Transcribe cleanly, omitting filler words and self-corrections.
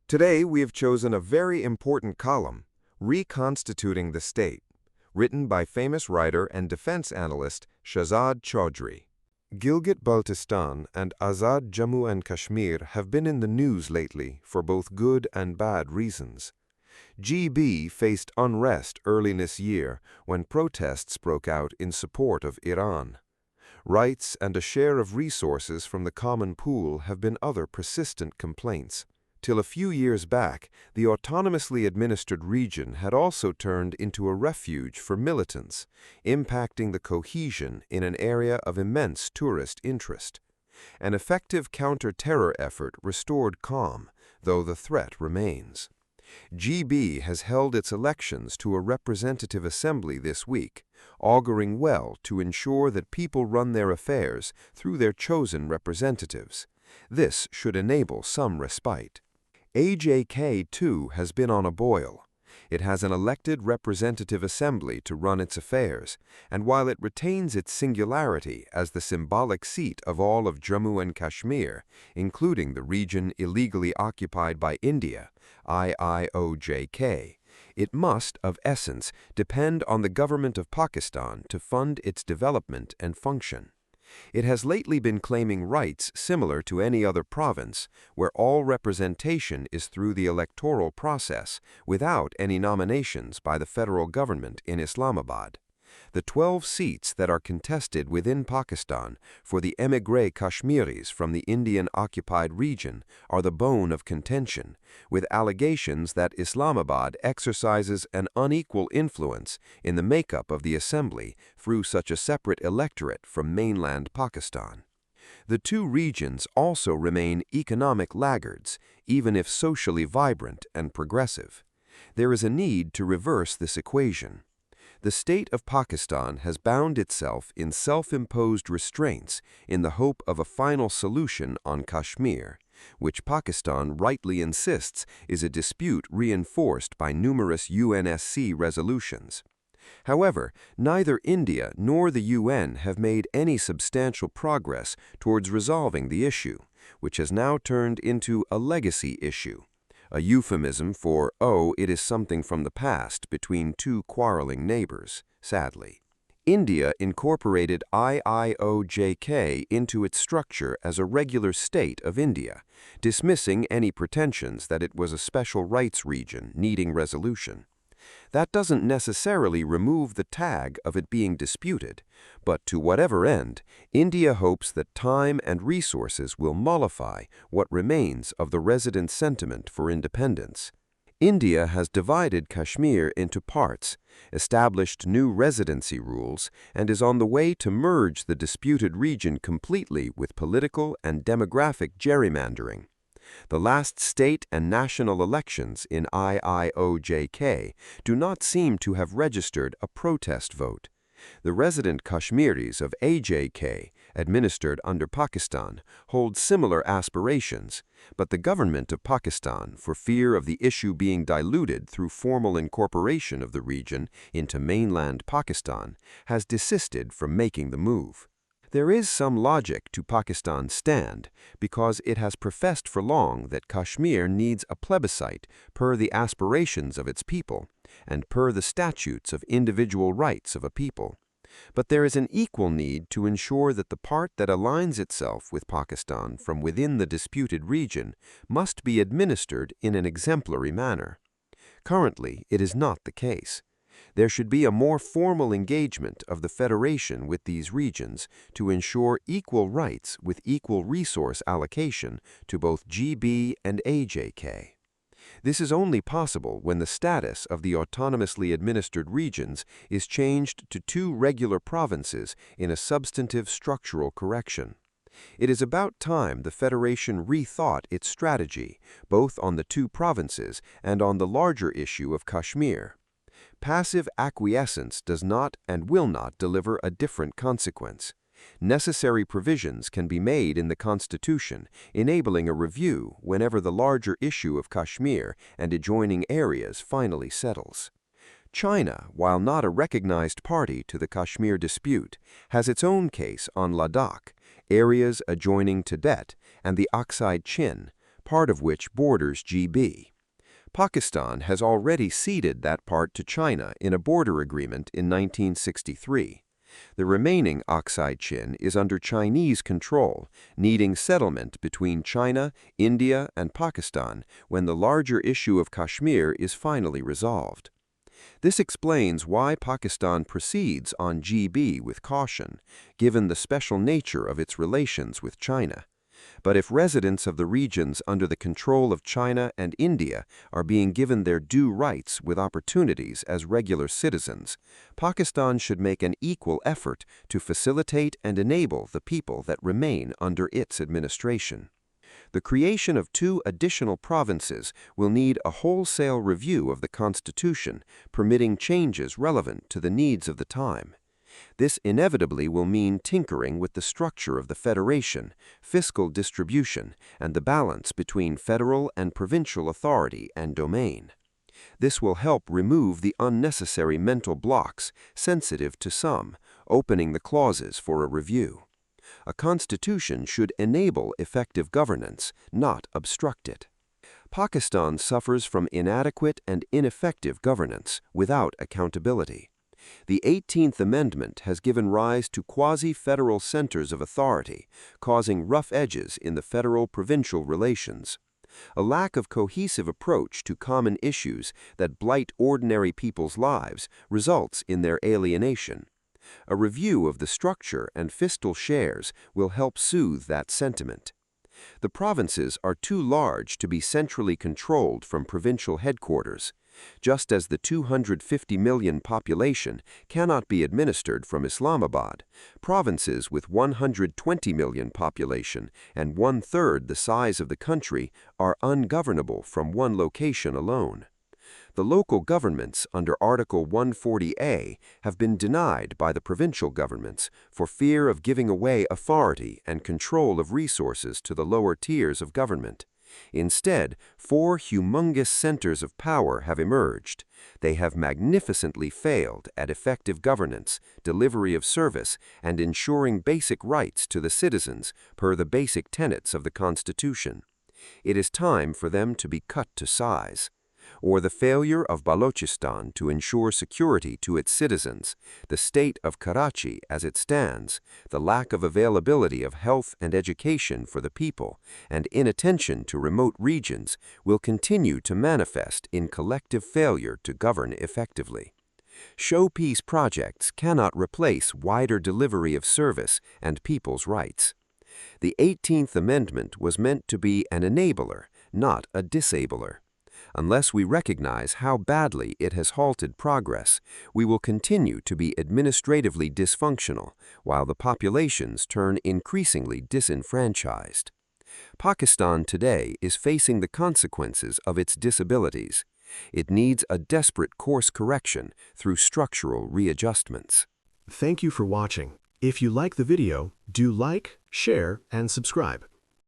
Today, we have chosen a very important column, Reconstituting the State, written by famous writer and defense analyst Shehzad Chaudry. Gilgit-Baltistan and Azad Jammu and Kashmir have been in the news lately for both good and bad reasons. GB faced unrest early this year when protests broke out in support of Iran. Rights and a share of resources from the common pool have been other persistent complaints. Till a few years back, the autonomously administered region had also turned into a refuge for militants, impacting the cohesion in an area of immense tourist interest. An effective counter-terror effort restored calm, though the threat remains. GB has held its elections to a representative assembly this week, auguring well to ensure that people run their affairs through their chosen representatives. This should enable some respite. AJK, too, has been on a boil. It has an elected representative assembly to run its affairs, and while it retains its singularity as the symbolic seat of all of Jammu and Kashmir, including the region illegally occupied by India, IIOJK, it must, of essence, depend on the government of Pakistan to fund its development and function. It has lately been claiming rights similar to any other province, where all representation is through the electoral process, without any nominations by the federal government in Islamabad. The 12 seats that are contested within Pakistan for the émigré Kashmiris from the Indian-occupied region are the bone of contention, with allegations that Islamabad exercises an unequal influence in the makeup of the assembly through such a separate electorate from mainland Pakistan. The two regions also remain economic laggards, even if socially vibrant and progressive. There is a need to reverse this equation. The state of Pakistan has bound itself in self-imposed restraints in the hope of a final solution on Kashmir, which Pakistan rightly insists is a dispute reinforced by numerous UNSC resolutions. However, neither India nor the UN have made any substantial progress towards resolving the issue, which has now turned into a legacy issue. A euphemism for, oh, it is something from the past between two quarreling neighbors, sadly. India incorporated IIOJK into its structure as a regular state of India, dismissing any pretensions that it was a special rights region needing resolution. That doesn't necessarily remove the tag of it being disputed, but to whatever end, India hopes that time and resources will mollify what remains of the resident sentiment for independence. India has divided Kashmir into parts, established new residency rules, and is on the way to merge the disputed region completely with political and demographic gerrymandering. The last state and national elections in IIOJK do not seem to have registered a protest vote. The resident Kashmiris of AJK, administered under Pakistan, hold similar aspirations, but the government of Pakistan, for fear of the issue being diluted through formal incorporation of the region into mainland Pakistan, has desisted from making the move. There is some logic to Pakistan's stand, because it has professed for long that Kashmir needs a plebiscite per the aspirations of its people, and per the statutes of individual rights of a people. But there is an equal need to ensure that the part that aligns itself with Pakistan from within the disputed region must be administered in an exemplary manner. Currently, it is not the case. There should be a more formal engagement of the Federation with these regions to ensure equal rights with equal resource allocation to both GB and AJK. This is only possible when the status of the autonomously administered regions is changed to two regular provinces in a substantive structural correction. It is about time the Federation rethought its strategy, both on the two provinces and on the larger issue of Kashmir. Passive acquiescence does not and will not deliver a different consequence. Necessary provisions can be made in the Constitution, enabling a review whenever the larger issue of Kashmir and adjoining areas finally settles. China, while not a recognized party to the Kashmir dispute, has its own case on Ladakh, areas adjoining Tibet, and the Aksai Chin, part of which borders GB. Pakistan has already ceded that part to China in a border agreement in 1963. The remaining Aksai Chin is under Chinese control, needing settlement between China, India, and Pakistan when the larger issue of Kashmir is finally resolved. This explains why Pakistan proceeds on GB with caution, given the special nature of its relations with China. But if residents of the regions under the control of China and India are being given their due rights with opportunities as regular citizens, Pakistan should make an equal effort to facilitate and enable the people that remain under its administration. The creation of 2 additional provinces will need a wholesale review of the Constitution, permitting changes relevant to the needs of the time. This inevitably will mean tinkering with the structure of the federation, fiscal distribution, and the balance between federal and provincial authority and domain. This will help remove the unnecessary mental blocks, sensitive to some, opening the clauses for a review. A constitution should enable effective governance, not obstruct it. Pakistan suffers from inadequate and ineffective governance without accountability. The 18th Amendment has given rise to quasi-federal centers of authority, causing rough edges in the federal-provincial relations. A lack of cohesive approach to common issues that blight ordinary people's lives results in their alienation. A review of the structure and fiscal shares will help soothe that sentiment. The provinces are too large to be centrally controlled from provincial headquarters. Just as the 250 million population cannot be administered from Islamabad, provinces with 120 million population and 1/3 the size of the country are ungovernable from one location alone. The local governments under Article 140A have been denied by the provincial governments for fear of giving away authority and control of resources to the lower tiers of government. Instead, 4 humongous centers of power have emerged. They have magnificently failed at effective governance, delivery of service, and ensuring basic rights to the citizens per the basic tenets of the Constitution. It is time for them to be cut to size. Or the failure of Balochistan to ensure security to its citizens, the state of Karachi as it stands, the lack of availability of health and education for the people, and inattention to remote regions will continue to manifest in collective failure to govern effectively. Showpiece projects cannot replace wider delivery of service and people's rights. The 18th Amendment was meant to be an enabler, not a disabler. Unless we recognize how badly it has halted progress, we will continue to be administratively dysfunctional, while the populations turn increasingly disenfranchised. Pakistan today is facing the consequences of its disabilities. It needs a desperate course correction through structural readjustments. Thank you for watching. If you like the video, do like, share, and subscribe.